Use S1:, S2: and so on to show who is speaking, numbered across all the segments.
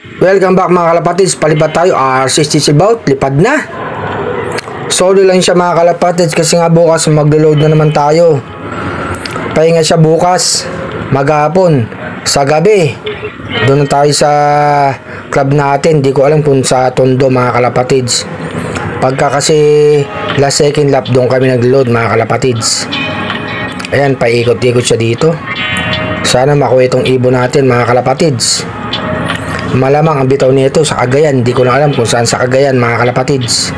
S1: Welcome back mga kalapatids, palipad tayo, R60 about, lipad na. Solo lang siya mga kalapatids kasi nga bukas maglo-load na naman tayo. Pahinga siya bukas, maghapon, sa gabi. Doon na tayo sa club natin, di ko alam kung sa Tondo mga kalapatids. Pagka kasi last second lap doon kami nag-load mga kalapatids. Ayan, paikot-ikot siya dito. Sana makuha itong ibon natin mga kalapatids. Malamang ang bitaw nito sa Cagayan. Hindi ko na alam kung saan sa Cagayan mga kalapatids.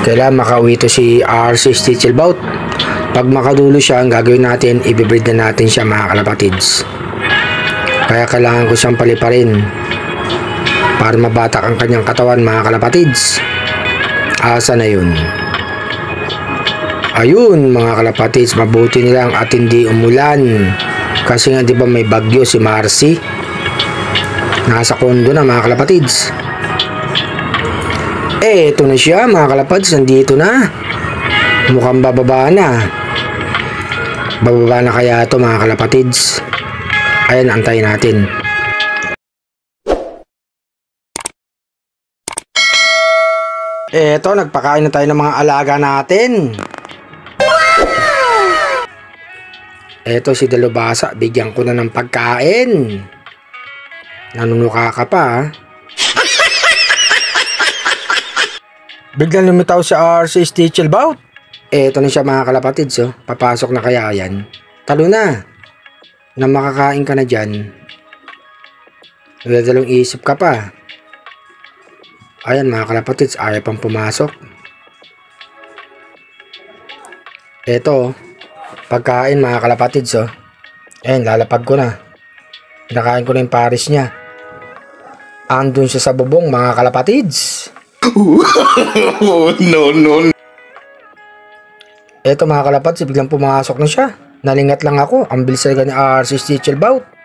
S1: Kailangan makauwi to si R60 Chillbout. Pag makadulo siya, ang gagawin natin, ibibreed na natin siya mga kalapatids. Kaya kailangan ko siyang paliparin para mabatak ang kanyang katawan mga kalapatids. Asa na yun? Ayun mga kalapatids, mabuti nilang at hindi umulan. Kasi nga 'di ba may bagyo si Marcy. Nasa kondo na mga kalapatids. Ito na siya mga kalapatids, nandito na. Mukhang bababa na. Bababa na kaya ito mga kalapatids. Ayan, antayin natin. Eto, nagpakain na tayo ng mga alaga natin. Eto si Dalubasa, bigyan ko na ng pagkain. Nanunuka ka pa ha? Biglang lumitaw si R60 Chillbout. Eto na siya mga kalapatids oh. Papasok na kaya yan? Talo na. Na makakain ka na dyan. Nagdadalong isip ka pa. Ayan mga kalapatids, ayaw pang pumasok. Eto, pagkain mga kalapatids oh. Ayan, lalapag ko na. Pinakain ko na yung pares niya. Andun siya sa bubong mga kalapatids. No. Eto mga kalapatids, biglang pumasok na siya. Nalingat lang ako. Ang bilis talaga ni R60 Chillbout.